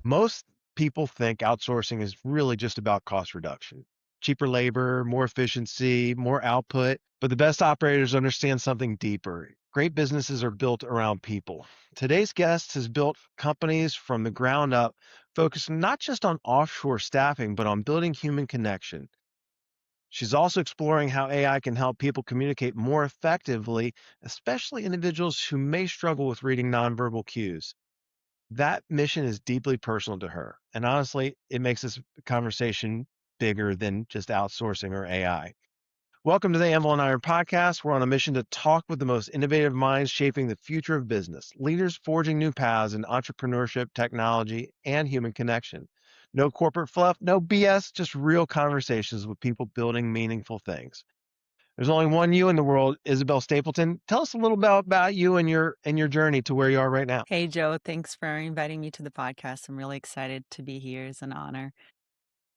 Most people think outsourcing is really just about cost reduction, cheaper labor, more efficiency, more output. But the best operators understand something deeper. Great businesses are built around people. Today's guest has built companies from the ground up, focused not just on offshore staffing, but on building human connection. She's also exploring how AI can help people communicate more effectively, especially individuals who may struggle with reading nonverbal cues. That mission is deeply personal to her. And honestly, it makes this conversation bigger than just outsourcing or AI. Welcome to the Anvil and Iron podcast. We're on a mission to talk with the most innovative minds shaping the future of business, leaders forging new paths in entrepreneurship, technology, and human connection. No corporate fluff, no BS, just real conversations with people building meaningful things. There's only one you in the world, Izabel Stapleton. Tell us a little bit about you and your journey to where you are right now. Hey, Joe, thanks for inviting me to the podcast. I'm really excited to be here. It's an honor.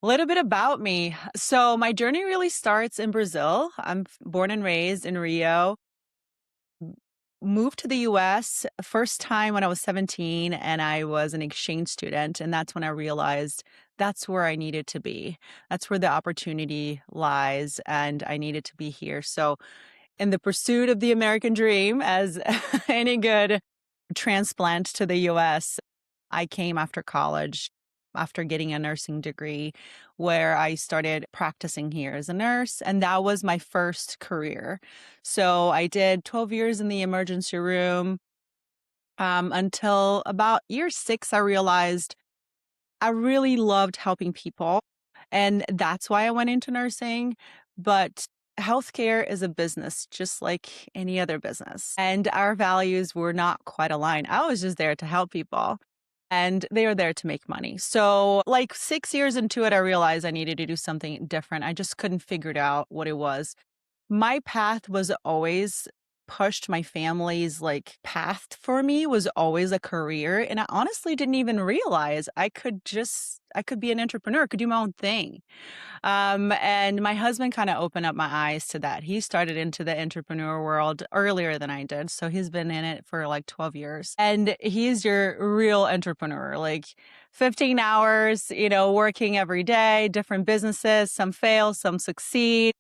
A little bit about me. So, my journey really starts in Brazil. I'm born and raised in Rio. Moved to the US first time when I was 17 and I was an exchange student. And that's when I realized that's where I needed to be. That's where the opportunity lies. And I needed to be here. So, in the pursuit of the American dream, as any good transplant to the US, I came after college, after getting a nursing degree, where I started practicing here as a nurse. And that was my first career. So I did 12 years in the emergency room until about year six, I realized I really loved helping people. And that's why I went into nursing. But healthcare is a business, just like any other business. And our values were not quite aligned. I was just there to help people and they are there to make money. So, like 6 years into it, I realized I needed to do something different. I just couldn't figure it out what it was. My path was always pushed my family's path for me was always a career, and I honestly didn't even realize I could be an entrepreneur, could do my own thing. And my husband kind of opened up my eyes to that. He started into the entrepreneur world earlier than I did. So he's been in it for like 12 years. And he's your real entrepreneur, like 15 hours, working every day, different businesses, some fail, some succeed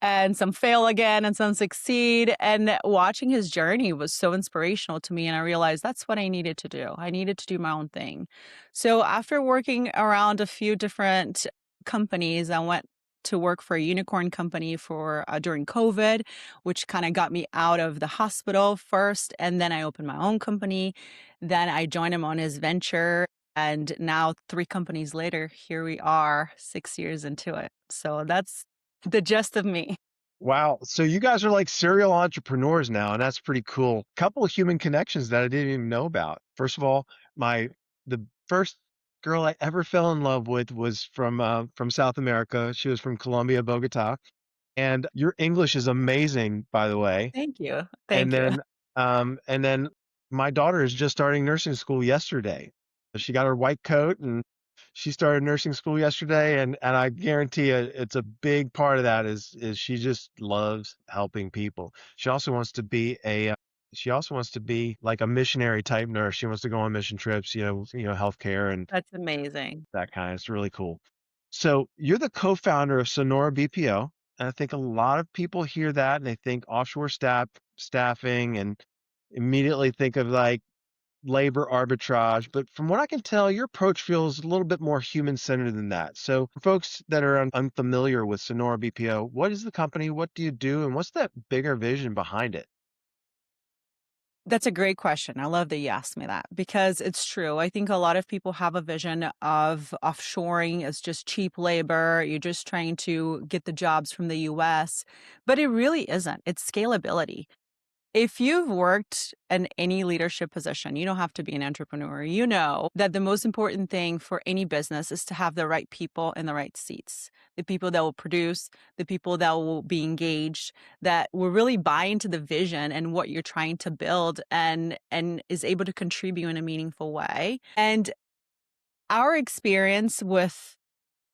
and some fail again and some succeed. And watching his journey was so inspirational to me. And I realized that's what I needed to do. I needed to do my own thing. So after working around a few different companies, I went to work for a unicorn company for during COVID, which kind of got me out of the hospital first. And then I opened my own company. Then I joined him on his venture. And now, 3 companies later, here we are 6 years into it. So that's the gist of me. Wow. So you guys are like serial entrepreneurs now, and that's pretty cool. Couple of human connections that I didn't even know about. First of all, the first girl I ever fell in love with was from South America. She was from Colombia, Bogota. And your English is amazing, by the way. Thank you. And Thank you. then my daughter is just starting nursing school yesterday. She got her white coat and she started nursing school yesterday, and I guarantee you it's a big part of that is she just loves helping people. She also wants to be like a missionary type nurse. She wants to go on mission trips, healthcare and That's amazing. that kind. It's really cool. So you're the co-founder of Sonora BPO, and I think a lot of people hear that and they think offshore staffing and immediately think of like labor arbitrage. But from what I can tell, your approach feels a little bit more human-centered than that. So for folks that are unfamiliar with Sonora BPO, what is the company? What do you do? And what's that bigger vision behind it? That's a great question. I love that you asked me that because it's true. I think a lot of people have a vision of offshoring as just cheap labor. You're just trying to get the jobs from the US, but it really isn't. It's scalability. If you've worked in any leadership position, you don't have to be an entrepreneur. You know that the most important thing for any business is to have the right people in the right seats, the people that will produce, the people that will be engaged, that will really buy into the vision and what you're trying to build and is able to contribute in a meaningful way. And our experience with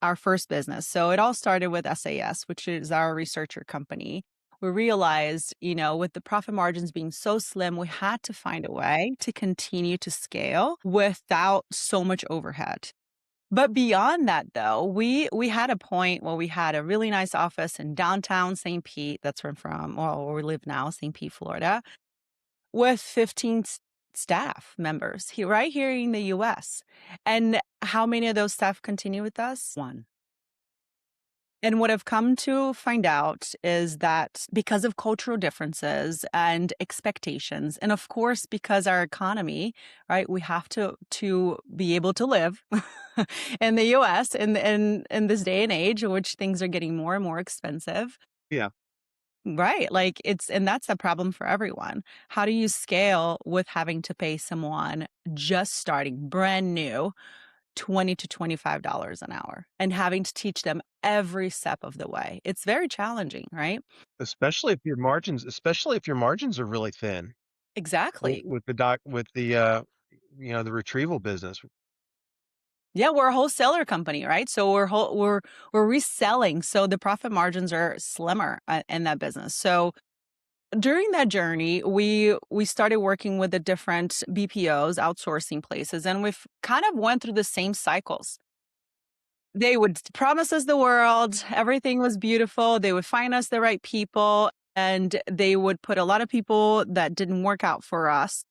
our first business. So it all started with SAS, which is our researcher company. we realized, with the profit margins being so slim, we had to find a way to continue to scale without so much overhead. But beyond that, though, we had a point where we had a really nice office in downtown St. Pete. That's where I'm from, well, where we live now, St. Pete, Florida, with 15 staff members here, right here in the US. And how many of those staff continue with us? One. And what I've come to find out is that because of cultural differences and expectations, and of course, because our economy, right, we have to be able to live in the US in this day and age, in which things are getting more and more expensive. Yeah. Right. Like and that's a problem for everyone. How do you scale with having to pay someone just starting brand new 20 to $25 an hour and having to teach them every step of the way? It's very challenging, right? Especially if your margins are really thin Exactly. with the retrieval business. Yeah, we're a wholesaler company, right? So we're reselling, so the profit margins are slimmer in that business. So during that journey, we started working with the different BPOs, outsourcing places, and we've kind of went through the same cycles. They would promise us the world, everything was beautiful, they would find us the right people, and they would put a lot of people that didn't work out for us,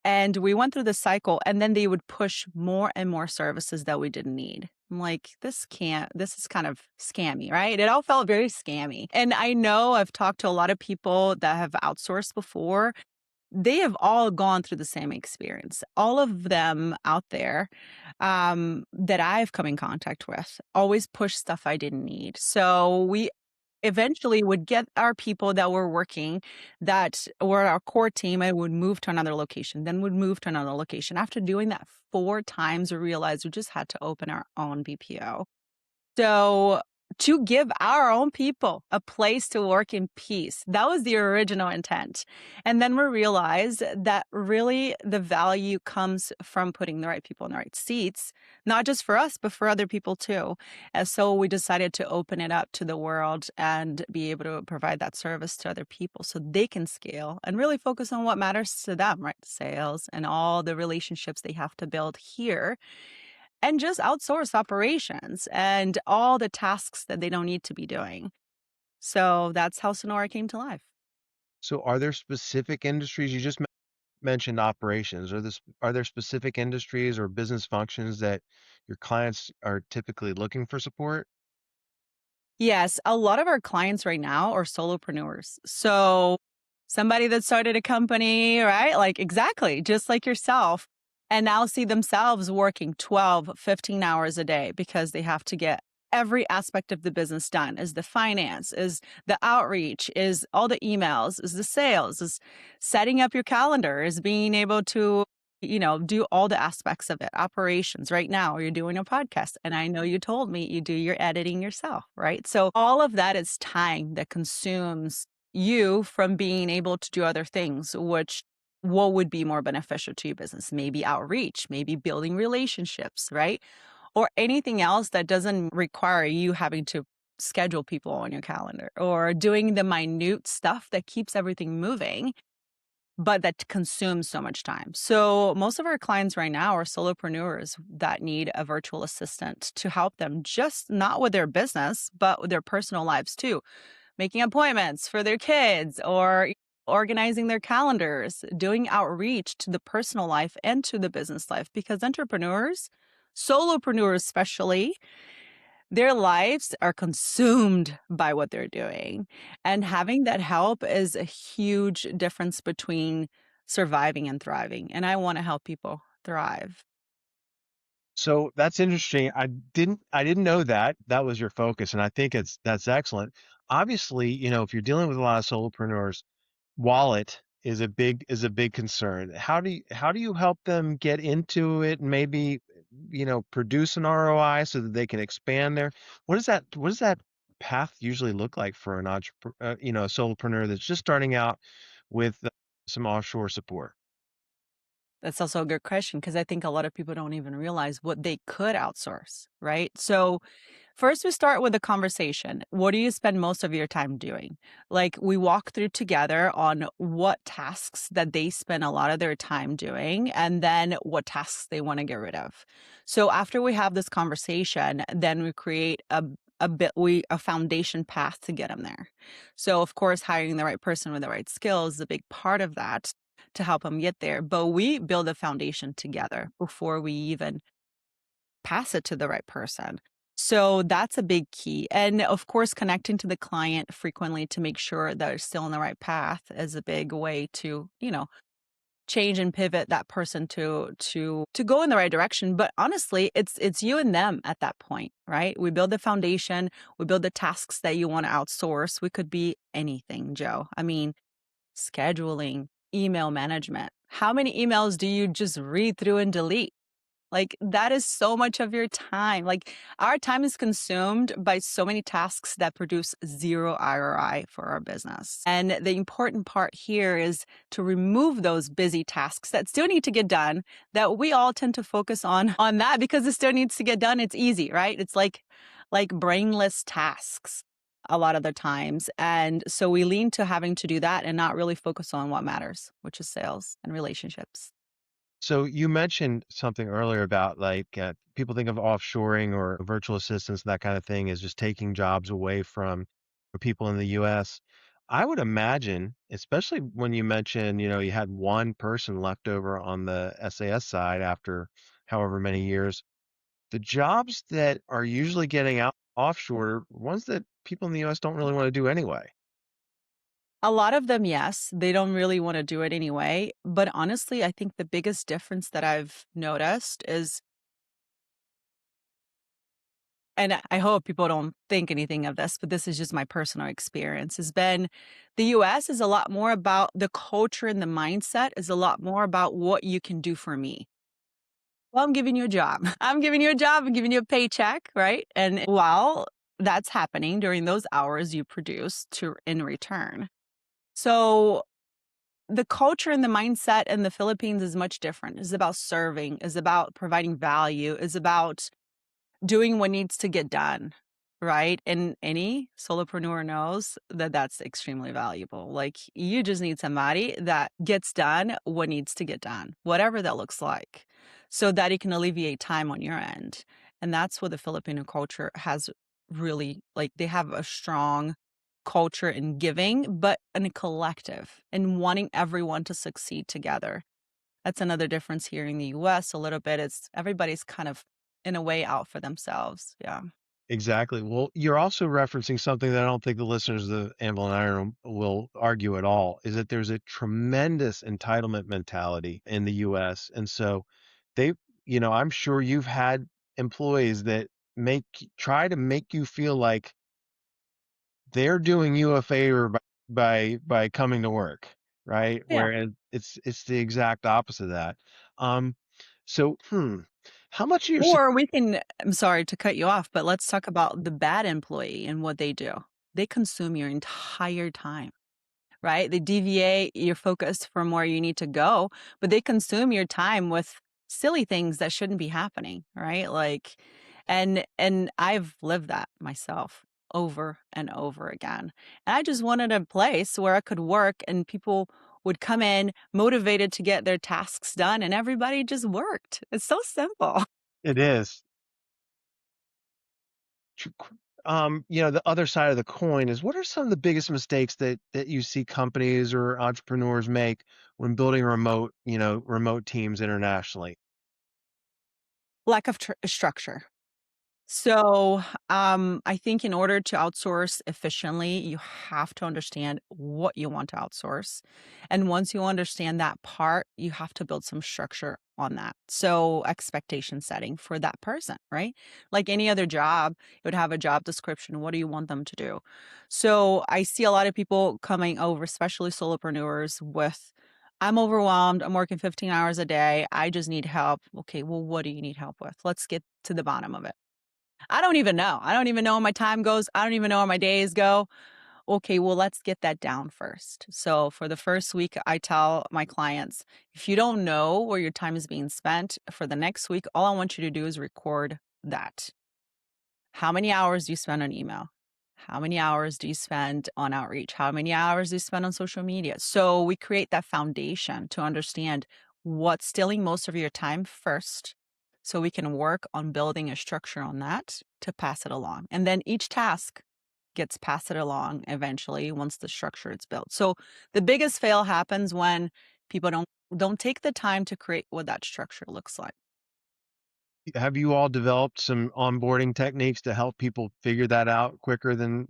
and we went through the cycle, and then they would push more and more services that we didn't need. I'm like, this is kind of scammy, right? It all felt very scammy. And I know I've talked to a lot of people that have outsourced before. They have all gone through the same experience. All of them out there that I've come in contact with always push stuff I didn't need. So we eventually would get our people that were working, that were our core team, and would move to another location, then would move to another location. After doing that 4 times, we realized we just had to open our own BPO. So, to give our own people a place to work in peace, that was the original intent. And then we realized that really the value comes from putting the right people in the right seats, not just for us, but for other people too. And so we decided to open it up to the world and be able to provide that service to other people so they can scale and really focus on what matters to them, right? Sales and all the relationships they have to build here, and just outsource operations and all the tasks that they don't need to be doing. So that's how Sonora came to life. So are there specific industries you just mentioned operations? Are there specific industries or business functions that your clients are typically looking for support? Yes, a lot of our clients right now are solopreneurs. So somebody that started a company, right? Like exactly, just like yourself, and now see themselves working 12, 15 hours a day because they have to get every aspect of the business done. Is the finance, is the outreach, is all the emails, is the sales, is setting up your calendar, is being able to do all the aspects of it. Operations. Right now, you're doing a podcast, and I know you told me you do your editing yourself, right? So all of that is time that consumes you from being able to do other things, which what would be more beneficial to your business? Maybe outreach, maybe building relationships, right? Or anything else that doesn't require you having to schedule people on your calendar or doing the minute stuff that keeps everything moving but that consumes so much time. So most of our clients right now are solopreneurs that need a virtual assistant to help them just not with their business, but with their personal lives too. Making appointments for their kids or organizing their calendars, doing outreach to the personal life and to the business life because entrepreneurs, solopreneurs especially, their lives are consumed by what they're doing, and having that help is a huge difference between surviving and thriving, and I wanna help people thrive. So that's interesting. I didn't know that that was your focus, and I think that's excellent. Obviously, if you're dealing with a lot of solopreneurs, wallet is a big concern. How do you help them get into it and maybe, produce an ROI so that they can expand their what does that path usually look like for an a solopreneur that's just starting out with some offshore support? That's also a good question because I think a lot of people don't even realize what they could outsource, right? So First, we start with a conversation. What do you spend most of your time doing? Like, we walk through together on what tasks that they spend a lot of their time doing, and then what tasks they want to get rid of. So, after we have this conversation, then we create a foundation path to get them there. So, of course, hiring the right person with the right skills is a big part of that to help them get there. But we build a foundation together before we even pass it to the right person. So that's a big key. And of course, connecting to the client frequently to make sure that they're still on the right path is a big way to, change and pivot that person to go in the right direction. But honestly, it's you and them at that point, right? We build the foundation, we build the tasks that you want to outsource. We could be anything, Joe. I mean, scheduling, email management. How many emails do you just read through and delete? Like, that is so much of your time. Like, our time is consumed by so many tasks that produce 0 ROI for our business. And the important part here is to remove those busy tasks that still need to get done, that we all tend to focus on that because it still needs to get done. It's easy, right? It's like brainless tasks a lot of the times. And so we lean to having to do that and not really focus on what matters, which is sales and relationships. So you mentioned something earlier about people think of offshoring or virtual assistants and that kind of thing as just taking jobs away from people in the US. I would imagine, especially when you mentioned, you had one person left over on the SAS side after however many years, the jobs that are usually getting out offshore are ones that people in the US don't really want to do anyway. A lot of them, yes, they don't really wanna do it anyway, but honestly, I think the biggest difference that I've noticed is, and I hope people don't think anything of this, but this is just my personal experience, has been the US is a lot more about the culture and the mindset is a lot more about what you can do for me. Well, I'm giving you a job. I'm giving you a job, I'm giving you a paycheck, right? And while that's happening during those hours you produce to in return. So the culture and the mindset in the Philippines is much different. It's about serving, is about providing value, is about doing what needs to get done, right? And any solopreneur knows that that's extremely valuable. Like, you just need somebody that gets done what needs to get done, whatever that looks like, so that it can alleviate time on your end. And that's what the Filipino culture has really, like, they have a strong culture in giving, but in a collective and wanting everyone to succeed together. That's another difference here in the US a little bit. It's everybody's kind of in a way out for themselves. Yeah. Exactly. Well, you're also referencing something that I don't think the listeners of the Anvil and Iron will argue at all, is that there's a tremendous entitlement mentality in the US. And so they, I'm sure you've had employees that try to make you feel like they're doing you a favor by coming to work, right? Yeah. Whereas it's the exact opposite of that. Um, so how much of your Or we can, I'm sorry to cut you off, but let's talk about the bad employee and what they do. They consume your entire time. Right? They deviate your focus from where you need to go, but they consume your time with silly things that shouldn't be happening, right? Like, and I've lived that myself over and over again. And I just wanted a place where I could work and people would come in motivated to get their tasks done and everybody just worked. It's so simple. it is. Tr the other side of the coin is what are some of the biggest mistakes that you see companies or entrepreneurs make when building remote teams internationally? Lack of structure. So, I think in order to outsource efficiently, you have to understand what you want to outsource. And once you understand that part, you have to build some structure on that. So, expectation setting for that person, right? Like any other job, you would have a job description. What do you want them to do? So, I see a lot of people coming over, especially solopreneurs, with I'm overwhelmed. I'm working 15 hours a day. I just need help. Okay, well, what do you need help with? Let's get to the bottom of it. I don't even know. I don't even know where my time goes. I don't even know where my days go. Okay, well, let's get that down first. So, for the first week, I tell my clients if you don't know where your time is being spent for the next week, all I want you to do is record that. How many hours do you spend on email? How many hours do you spend on outreach? How many hours do you spend on social media? So we create that foundation to understand what's stealing most of your time first, so we can work on building a structure on that to pass it along. And then each task gets passed it along eventually once the structure is built. So the biggest fail happens when people don't take the time to create what that structure looks like. Have you all developed some onboarding techniques to help people figure that out quicker than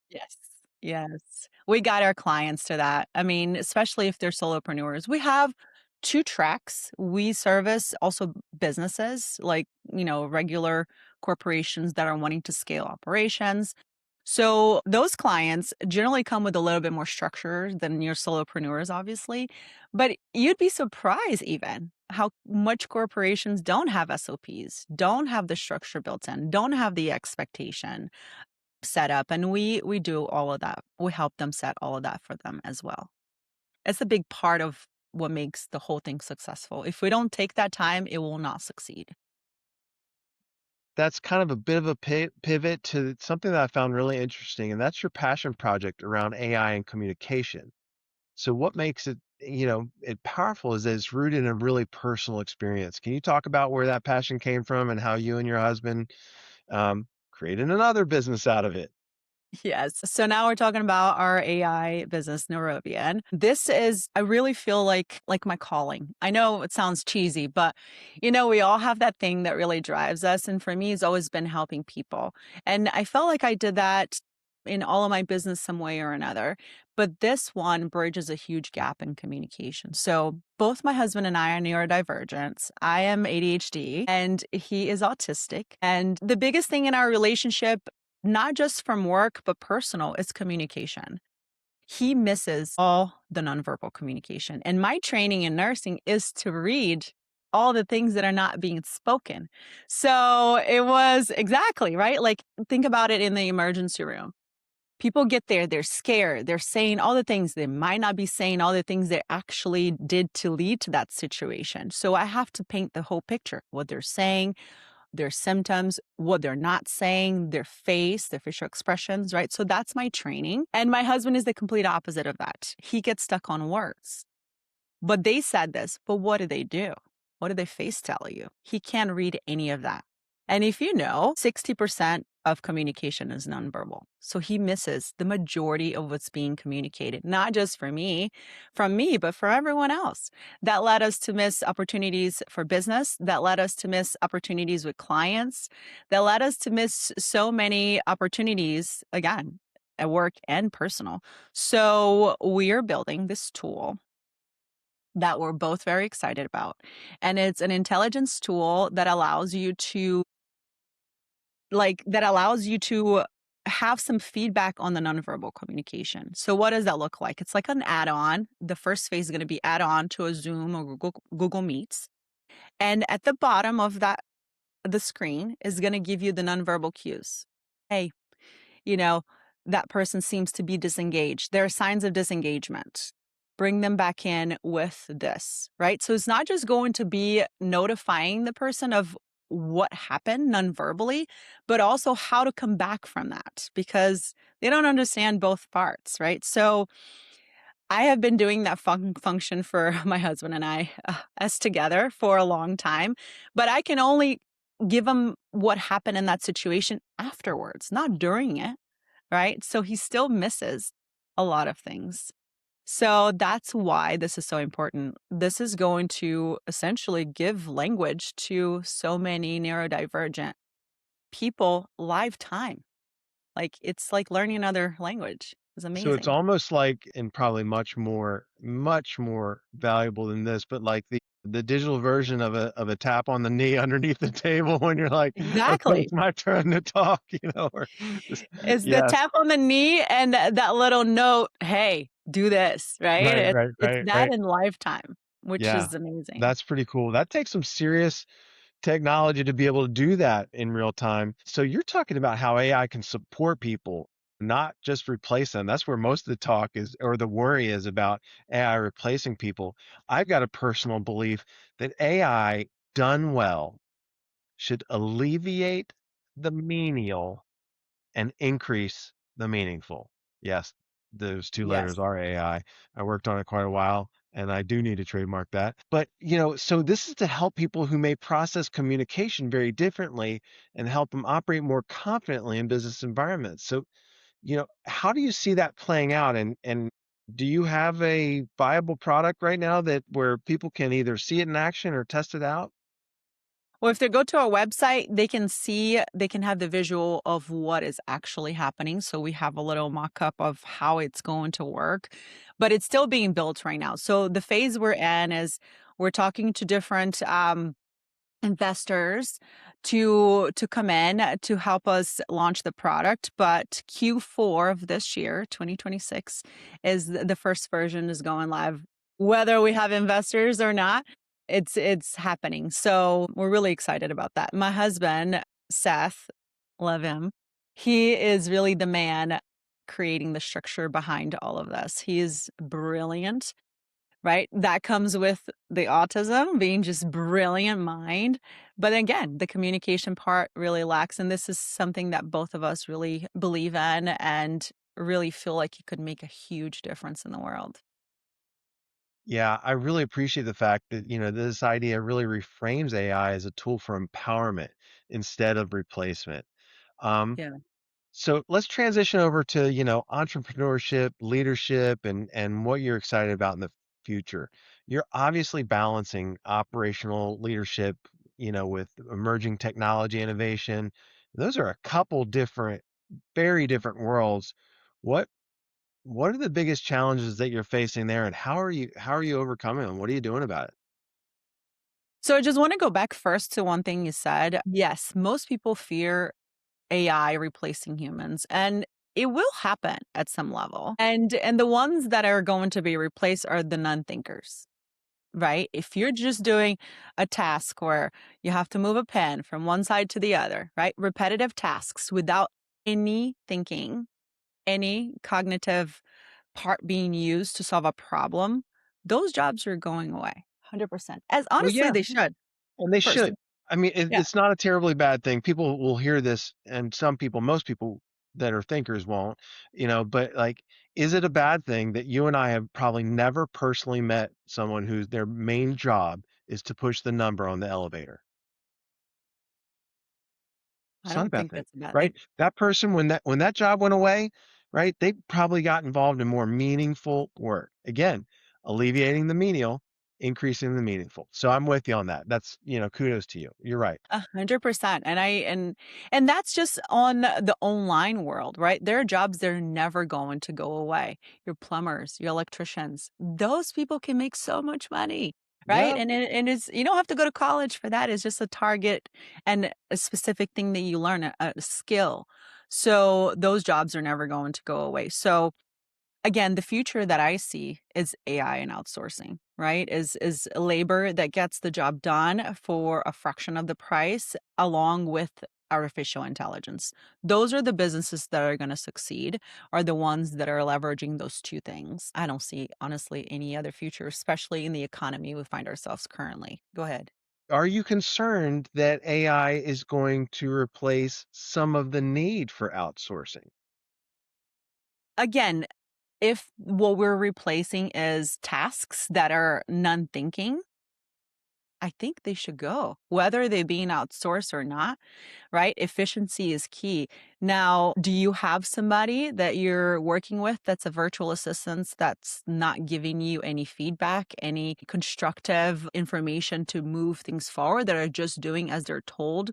Yes. Yes. We got our clients to that. I mean, especially if they're solopreneurs. We have 2 tracks. We service also businesses, like, regular corporations that are wanting to scale operations. So, those clients generally come with a little bit more structure than your solopreneurs, obviously, but you'd be surprised even how much corporations don't have SOPs, don't have the structure built in, don't have the expectation set up, and we do all of that. We help them set all of that for them as well. It's a big part of what makes the whole thing successful. If we don't take that time, it will not succeed. that's kind of a bit of a pivot to something that I found really interesting, and that's your passion project around AI and communication. So what makes it, it powerful is that it's rooted in a really personal experience. Can you talk about where that passion came from and how you and your husband created another business out of it? Yes. So now we're talking about our AI business, Neurobian. This is I really feel like my calling. I know it sounds cheesy, but we all have that thing that really drives us. And for me, it's always been helping people. And I felt like I did that in all of my business some way or another. But this one bridges a huge gap in communication. So both my husband and I are neurodivergent. I am ADHD and he is autistic. And the biggest thing in our relationship, not just from work, but personal, is communication. He misses all the nonverbal communication. And my training in nursing is to read all the things that are not being spoken. So it was exactly right. Like, think about it in the emergency room. People get there, they're scared, they're saying all the things they might not be saying, all the things they actually did to lead to that situation. So I have to paint the whole picture, what they're saying, their symptoms, what they're not saying, their face, their facial expressions, right? So that's my training. And my husband is the complete opposite of that. He gets stuck on words. But they said this, but what do they do? What do they face tell you? He can't read any of that. And if you know, 60% of communication is nonverbal. So he misses the majority of what's being communicated, not just from me, but for everyone else. That led us to miss opportunities for business. That led us to miss opportunities with clients. That led us to miss so many opportunities, again, at work and personal. So we're building this tool that we're both very excited about. And it's an intelligence tool that allows you to have some feedback on the nonverbal communication. So what does that look like? It's like an add-on. The first phase is going to be add-on to a Zoom or Google Meets. And at the bottom of the screen is going to give you the nonverbal cues. Hey, you know, that person seems to be disengaged. There are signs of disengagement. Bring them back in with this, right? So it's not just going to be notifying the person of what happened nonverbally, but also how to come back from that because they don't understand both parts, right? So I have been doing that function for my husband and I, us together for a long time, but I can only give him what happened in that situation afterwards, not during it, right? So he still misses a lot of things. So that's why this is so important. This is going to essentially give language to so many neurodivergent people live time. Like it's like learning another language. It's So it's amazing. almost like and probably much more valuable than this, but like the digital version of a tap on the knee underneath the table when you're like, "Okay, Exactly. it's my turn to talk," or just It's the yeah. tap on the knee and that little note, "Hey, do this," right? Right, It's that right. in lifetime, which Yeah. is amazing. That's pretty cool. That takes some serious technology to be able to do that in real time. So you're talking about how AI can support people, not just replace them. That's where most of the talk is, or the worry is about AI replacing people. I've got a personal belief that AI done well should alleviate the menial and increase the meaningful. Yes, those 2 letters Yes. are AI. I worked on it quite a while, and I do need to trademark that. But, so this is to help people who may process communication very differently and help them operate more confidently in business environments. So, how do you see that playing out? And do you have a viable product right now that where people can either see it in action or test it out? Well, if they go to our website, they can have the visual of what is actually happening. So we have a little mock-up of how it's going to work, but it's still being built right now. So the phase we're in is we're talking to different investors to come in to help us launch the product, but Q4 of this year, 2026, is the first version is going live. Whether we have investors or not, it's happening. So we're really excited about that. My husband, Seth, love him. He is really the man creating the structure behind all of this. He is brilliant. Right? That comes with the autism, being just brilliant mind. But again, the communication part really lacks, and this is something that both of us really believe in and really feel like it could make a huge difference in the world. Yeah, I really appreciate the fact that, this idea really reframes AI as a tool for empowerment instead of replacement. Um, Yeah. so let's transition over to, entrepreneurship, leadership, and what you're excited about in the future. You're obviously balancing operational leadership, with emerging technology innovation. Those are a couple different, very different worlds. What what are the biggest challenges that you're facing there, and how are you overcoming them? What are you doing about it? So I just want to go back first to one thing you said. Yes, most people fear AI replacing humans, and it will happen at some level. And the ones that are going to be replaced are the non-thinkers. Right? If you're just doing a task where you have to move a pen from one side to the other, right? Repetitive tasks without any thinking, any cognitive part being used to solve a problem, those jobs are going away 100%. As Well, honestly, yeah, they should and they first. should. I mean, Yeah. it's not a terribly bad thing. People will hear this, and some people, most people that are thinkers won't, but like, is it a bad thing that you and I have probably never personally met someone whose their main job is to push the number on the elevator? I It's not a don't bad think thing, that's a bad right? thing. That person, when that job went away, right, they probably got involved in more meaningful work. Again, alleviating the menial, increasing the meaningful. So I'm with you on that. That's, kudos to you. You're right. 100%. And that's just on the online world, right? There are jobs that are never going to go away. Your plumbers, your electricians, those people can make so much money, right? Yeah. And it's you don't have to go to college for that. It's just a target and a specific thing that you learn, a skill. So those jobs are never going to go away. So again, the future that I see is AI and outsourcing, right? Is labor that gets the job done for a fraction of the price along with artificial intelligence. Those are the businesses that are going to succeed, are the ones that are leveraging those two things. I don't see honestly any other future, especially in the economy we find ourselves currently. Go ahead. Are you concerned that AI is going to replace some of the need for outsourcing? Again, if what we're replacing is tasks that are non-thinking, I think they should go, whether they're being outsourced or not, right? Efficiency is key. Now, do you have somebody that you're working with that's a virtual assistant that's not giving you any feedback, any constructive information to move things forward, that are just doing as they're told?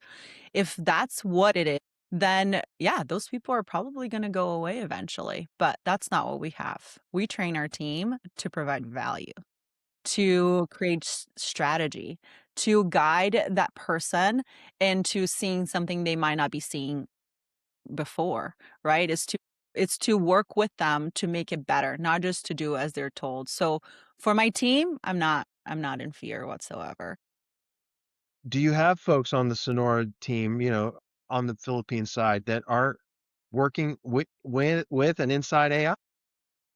If that's what it is, then yeah, those people are probably going to go away eventually. But that's not what we have. We train our team to provide value, to create strategy, to guide that person into seeing something they might not be seeing before, right? It's to work with them to make it better, not just to do as they're told. So for my team, I'm not in fear whatsoever. Do you have folks on the Sonora team, on the Philippine side that are working with and inside AI?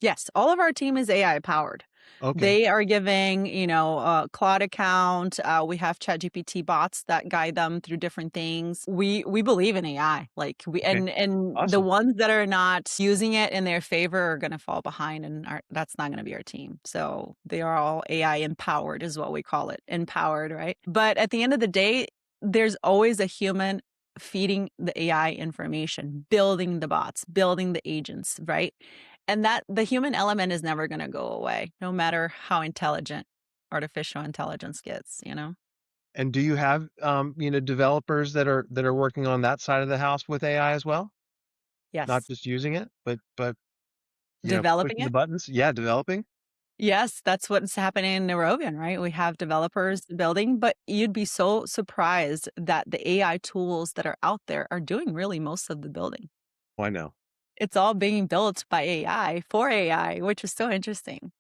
Yes, all of our team is AI powered. Okay. They are giving, a Claude account. We have ChatGPT bots that guide them through different things. We believe in AI. Like we Okay. and the Awesome. ones that are not using it in their favor are going to fall behind, and that's not going to be our team. So they are all AI empowered, is what we call it, empowered, right? But at the end of the day, there's always a human feeding the AI information, building the bots, building the agents, right? And that the human element is never gonna go away, no matter how intelligent artificial intelligence gets. And do you have, developers that are working on that side of the house with AI as well? Not Yes. just using it, but, Developing pushing the it? buttons? Yeah, developing? Yes, that's what's happening in Nerovian, right? We have developers building, but you'd be so surprised that the AI tools that are out there are doing really most of the building. Oh, I know. It's all being built by AI for AI, which is so interesting.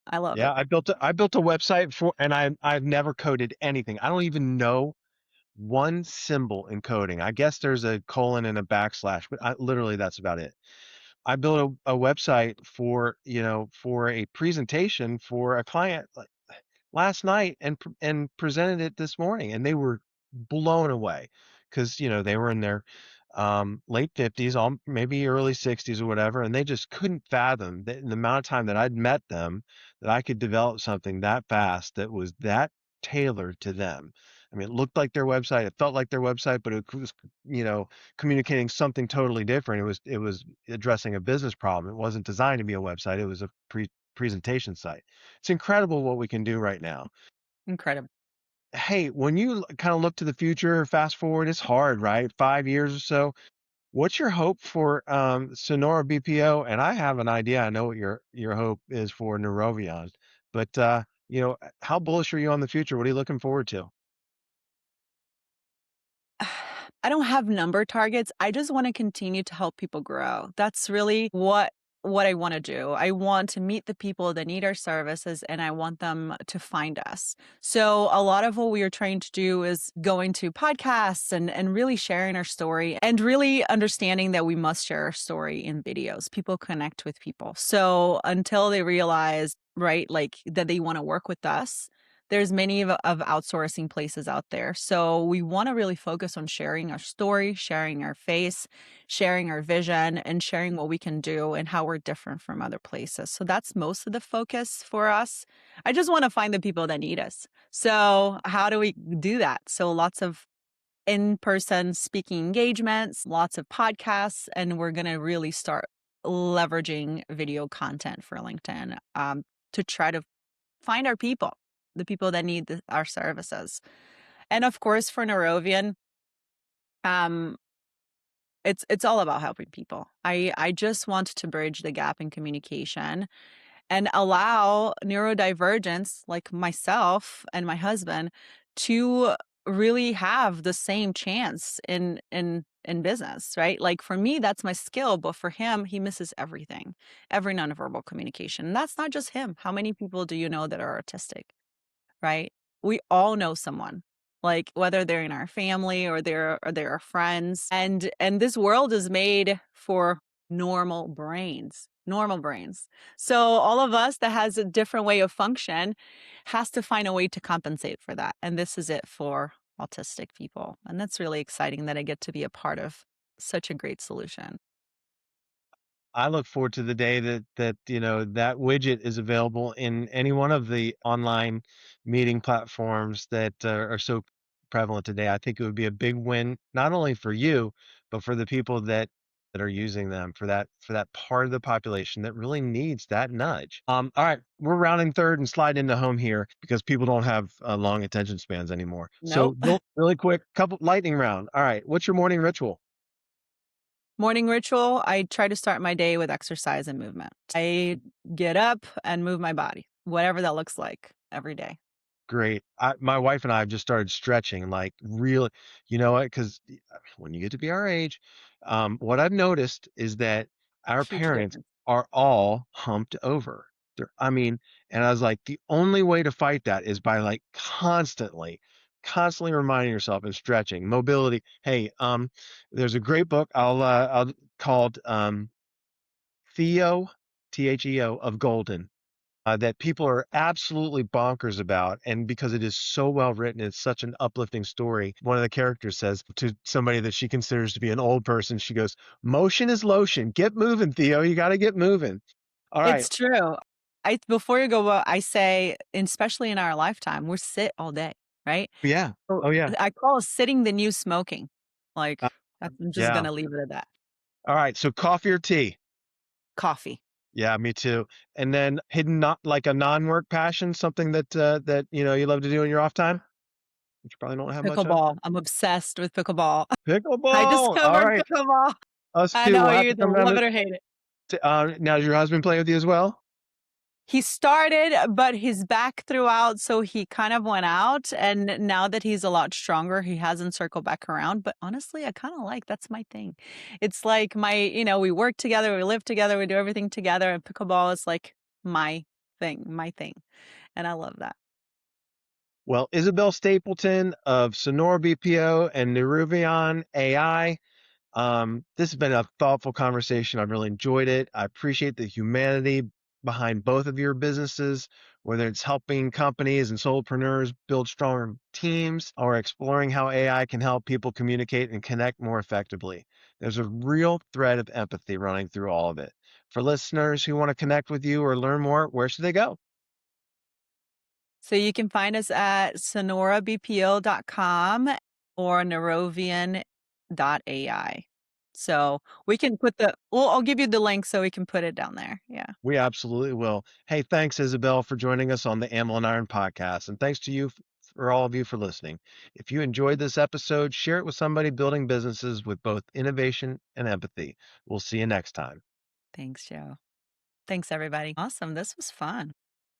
I love Yeah, it. I built a website for, and I've never coded anything. I don't even know one symbol in coding. I guess there's a colon and a backslash, but literally that's about it. I built a website for a presentation for a client like last night and presented it this morning, and they were blown away because they were in their late 50s, all maybe early 60s or whatever, and they just couldn't fathom that in the amount of time that I'd met them that I could develop something that fast that was that tailored to them. I mean, it looked like their website, it felt like their website, but it was, communicating something totally different. It was addressing a business problem. It wasn't designed to be a website. It was a presentation site. It's incredible what we can do right now. Incredible. Hey, when you kind of look to the future, fast forward, it's hard, right? 5 years or so. What's your hope for Sonora BPO? And I have an idea. I know what your hope is for Neurovion, but how bullish are you on the future? What are you looking forward to? I don't have number targets. I just wanna continue to help people grow. That's really what I wanna do. I want to meet the people that need our services, and I want them to find us. So, a lot of what we are trying to do is going to podcasts and really sharing our story and really understanding that we must share our story in videos. People connect with people. So, until they realize, right, like, that they wanna work with us, there's many of outsourcing places out there. So we want to really focus on sharing our story, sharing our face, sharing our vision, and sharing what we can do and how we're different from other places. So that's most of the focus for us. I just want to find the people that need us. So how do we do that? So lots of in-person speaking engagements, lots of podcasts, and we're going to really start leveraging video content for LinkedIn to try to find our people, the people that need our services. And of course, for Neurovian, um, it's all about helping people. I just want to bridge the gap in communication and allow neurodivergence, like myself and my husband, to really have the same chance in business, right? Like for me, that's my skill, but for him, he misses everything, every nonverbal communication. And that's not just him. How many people do you know that are autistic? Right? We all know someone, like, whether they're in our family or they're our friends, and this world is made for normal brains. So all of us that has a different way of function has to find a way to compensate for that, and this is it for autistic people, and that's really exciting that I get to be a part of such a great solution. I look forward to the day that widget is available in any one of the online meeting platforms that are so prevalent today. I think it would be a big win, not only for you, but for the people that are using them, for that part of the population that really needs that nudge. All right, we're rounding third and slide into home here because people don't have long attention spans anymore. So Nope. really quick, couple lightning round. All right, what's your morning ritual? Morning ritual, I try to start my day with exercise and movement. I get up and move my body, whatever that looks like every day. Great. My wife and I have just started stretching, like really, you know what? Because when you get to be our age, what I've noticed is that our Huge parents difference. are all humped over. I mean, and I was like, the only way to fight that is by like constantly reminding yourself and stretching, mobility. Hey, there's a great book I'll called Theo, Theo of Golden. that people are absolutely bonkers about. And because it is so well written, it's such an uplifting story. One of the characters says to somebody that she considers to be an old person, she goes, "Motion is lotion. Get moving, Theo. You got to get moving." All right. It's true. I before you go, I say, especially in our lifetime, we're sit all day, right? Yeah. So, Oh, yeah. I call sitting the new smoking. Like, Uh, that's I'm just yeah. gonna leave it at that. All right. So coffee or tea? Coffee, Yeah, me too. And then hidden, not like a non-work passion, something that you love to do in your off time, which you probably don't have much of. pickleball. I'm obsessed with pickleball. I Pickleball. All discovered right. pickleball. Us I too. know We'll you have to either come down love it or hate it. now, does your husband play with you as well? He started, but his back threw out, so he kind of went out, and now that he's a lot stronger, he hasn't circled back around, but honestly, I kinda like that's my thing. It's like we work together, we live together, we do everything together, and pickleball is like my thing, and I love that. Well, Isabel Stapleton of Sonora BPO and Neruvian AI. This has been a thoughtful conversation. I've really enjoyed it. I appreciate the humanity behind both of your businesses, whether it's helping companies and solopreneurs build stronger teams or exploring how AI can help people communicate and connect more effectively. There's a real thread of empathy running through all of it. For listeners who want to connect with you or learn more, where should they go? So you can find us at sonorabpo.com or nerovian.ai. So we can put I'll give you the link so we can put it down there. Yeah. We absolutely will. Hey, thanks, Isabel, for joining us on the Amel and Iron podcast. And thanks to you, for all of you, for listening. If you enjoyed this episode, share it with somebody building businesses with both innovation and empathy. We'll see you next time. Thanks, Joe. Thanks, everybody. Awesome. This was fun.